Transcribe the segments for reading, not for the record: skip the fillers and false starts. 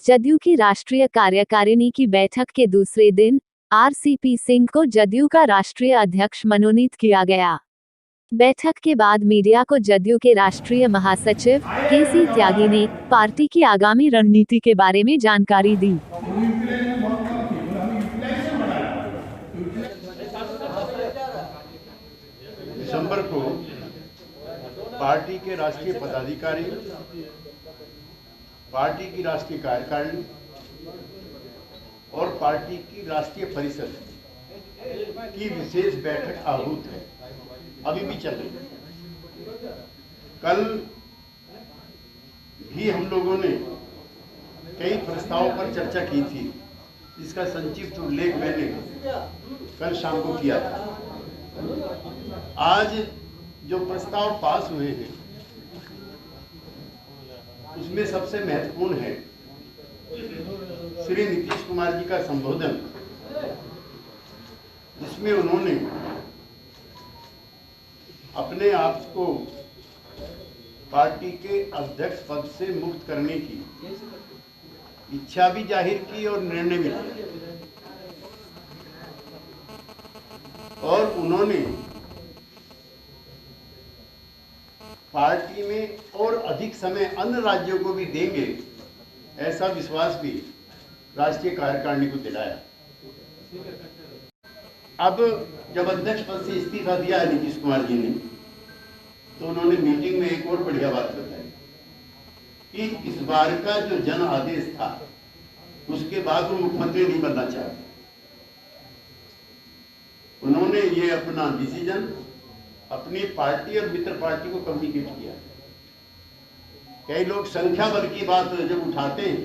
जदयू की राष्ट्रीय कार्यकारिणी की बैठक के दूसरे दिन आरसीपी सिंह को जदयू का राष्ट्रीय अध्यक्ष मनोनीत किया गया। बैठक के बाद मीडिया को जदयू के राष्ट्रीय महासचिव केसी त्यागी ने पार्टी की आगामी रणनीति के बारे में जानकारी दी। दिसंबर को पार्टी के राष्ट्रीय पदाधिकारी, पार्टी की राष्ट्रीय कार्यकारिणी और पार्टी की राष्ट्रीय परिषद की विशेष बैठक आहूत है, अभी भी चल रही है। कल भी हम लोगों ने कई प्रस्तावों पर चर्चा की थी, जिसका संक्षिप्त उल्लेख मैंने कल शाम को किया था। आज जो प्रस्ताव पास हुए हैं उसमें सबसे महत्वपूर्ण है श्री नीतीश कुमार जी का संबोधन, जिसमें उन्होंने अपने आप को पार्टी के अध्यक्ष पद से मुक्त करने की इच्छा भी जाहिर की और निर्णय भी लिया। और उन्होंने पार्टी में और अधिक समय अन्य राज्यों को भी देंगे, ऐसा विश्वास भी राष्ट्रीय कार्यकारिणी को दिलाया। अब जब अध्यक्ष पद से इस्तीफा दिया है नीतीश कुमार जी ने, तो उन्होंने मीटिंग में एक और बढ़िया बात बताई कि इस बार का जो जन आदेश था उसके बाद वो मुख्यमंत्री नहीं बनना चाहते। उन्होंने ये अपना डिसीजन अपनी पार्टी और मित्र पार्टी को कम्युनिकेट किया। कई लोग संख्या बल की बात जब उठाते हैं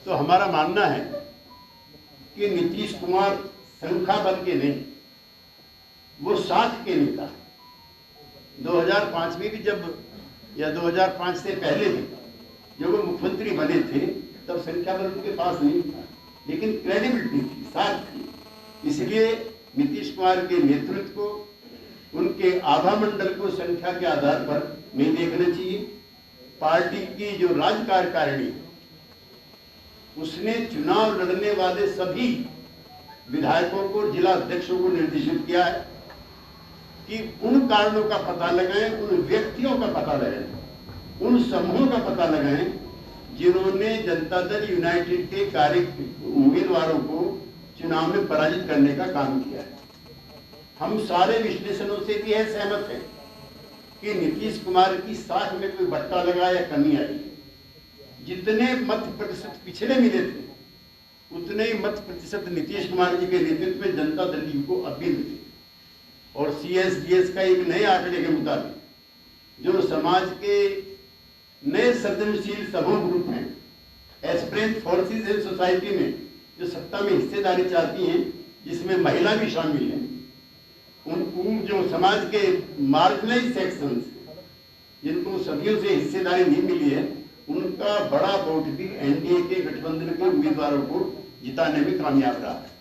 तो हमारा मानना है कि नीतीश कुमार संख्या बल के नहीं, वो साख के नेता। 2005 में भी जब, या 2005 से पहले भी जब वो मुख्यमंत्री बने थे, तब संख्या बल उनके पास नहीं था, लेकिन क्रेडिबिलिटी थी, साख थी। इसलिए नीतीश कुमार के नेतृत्व को, उनके आभा मंडल को संख्या के आधार पर नहीं देखना चाहिए। पार्टी की जो राज्य कार्यकारिणी, उसने चुनाव लड़ने वाले सभी विधायकों को, जिला अध्यक्षों को निर्देशित किया है कि उन कारणों का पता लगाएं, उन व्यक्तियों का पता लगाएं, उन समूहों का पता लगाएं जिन्होंने जनता दल यूनाइटेड के उम्मीदवारों को चुनाव में पराजित करने का काम किया है। हम सारे विश्लेषणों से भी यह सहमत है कि नीतीश कुमार की साख में कोई बट्टा लगा या कमी आई। जितने मत प्रतिशत पिछले मिले थे, उतने ही मत प्रतिशत नीतीश कुमार जी के नेतृत्व में जनता दल यू को अब भी मिले। और CSDS का एक नए आंकड़े के मुताबिक जो समाज के नए सृजनशील समूह ग्रुप हैं, एस्पिरेंट फोर्सेस इन सोसाइटी में जो सत्ता में हिस्सेदारी चाहती हैं, जिसमें महिला भी शामिल हैं, उन जो समाज के मार्जिनलाइज सेक्शंस जिनको सदियों से हिस्सेदारी नहीं मिली है, उनका बड़ा वोट भी एनडीए के गठबंधन के उम्मीदवारों को जिताने में कामयाब रहा है।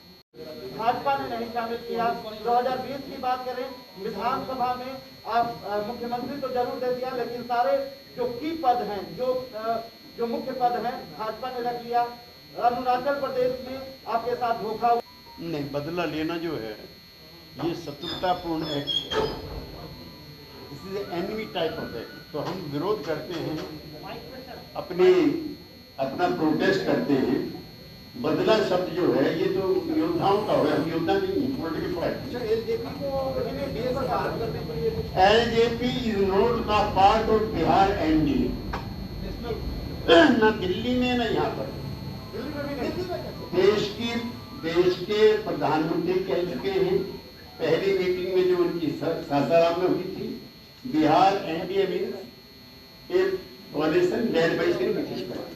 भाजपा ने नहीं शामिल किया। 2020 की बात करें, विधानसभा में आप मुख्यमंत्री तो जरूर दे दिया, लेकिन सारे जो की पद हैं, जो मुख्य पद हैं, भाजपा ने रख लिया। अरुणाचल प्रदेश में आपके साथ धोखा नहीं, बदला लेना जो है ये शत्रुतापूर्ण एक्ट है, this is enemy type of act. तो हम विरोध करते हैं, अपना प्रोटेस्ट करते हैं। बदला शब्द जो है ये तो योद्धाओं का है, हम योद्धा नहीं है, political party. LJP is not the part of Bihar NDA, ना दिल्ली में ना यहाँ पर। देश के प्रधानमंत्री कह चुके हैं, पहली मीटिंग में जो उनकी सासाराम में हुई थी, Bihar NDA means A कोalition led by Shri Nitish Kumar.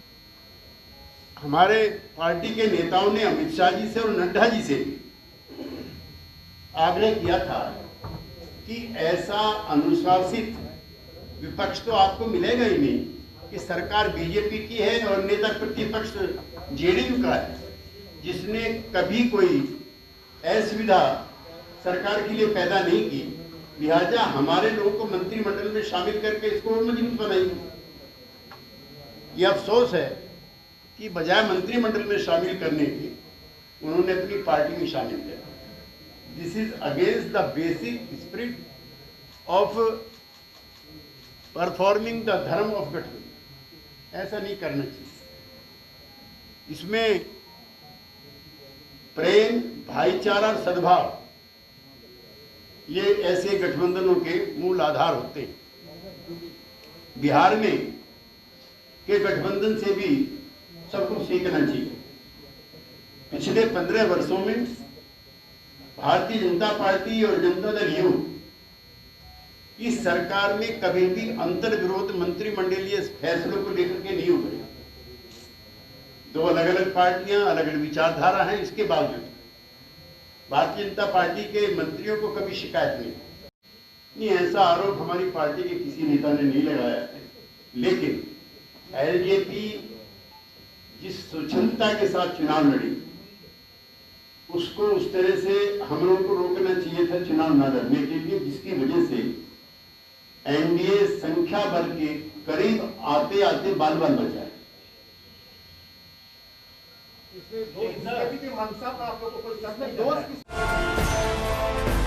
हमारे पार्टी के नेताओं ने अमित शाह जी से और नड्डा जी से आग्रह किया था कि ऐसा अनुशासित विपक्ष तो आपको मिलेगा ही नहीं कि सरकार बीजेपी की है और नेता प्रतिपक्ष जेडीयू का है, जिसने कभी कोई असुविधा सरकार के लिए पैदा नहीं की। लिहाजा हमारे लोगों को मंत्रिमंडल में शामिल करके इसको और मजबूत बनाएंगे। ये अफसोस है कि बजाय मंत्रिमंडल में शामिल करने के उन्होंने अपनी पार्टी में शामिल किया। This is against the basic spirit of performing the धर्म ऑफ गठबंधन। ऐसा नहीं करना चाहिए। इसमें प्रेम, भाईचारा, सद्भाव ये ऐसे गठबंधनों के मूल आधार होते हैं। बिहार में के गठबंधन से भी सबको सीखना चाहिए। पिछले 15 वर्षों में भारतीय जनता पार्टी और जनता दल यू इस सरकार में कभी भी अंतर विरोध मंत्रिमंडलीय फैसलों को लेकर के नहीं उभरे। दो अलग अलग पार्टियां, अलग अलग विचारधारा हैं, इसके बावजूद भारतीय जनता पार्टी के मंत्रियों को कभी शिकायत नहीं। ऐसा आरोप हमारी पार्टी के किसी नेता ने नहीं लगाया है। लेकिन एलजेपी जिस स्वच्छंदता के साथ चुनाव लड़ी, उसको उस तरह से हम लोगों को रोकना चाहिए था चुनाव न लड़ने के लिए, जिसकी वजह से एनडीए संख्या बल के करीब आते आते बाल बाल बचा है। इसमें दोस्त की मंशा पर आप लोगों को कोई शक नहीं है।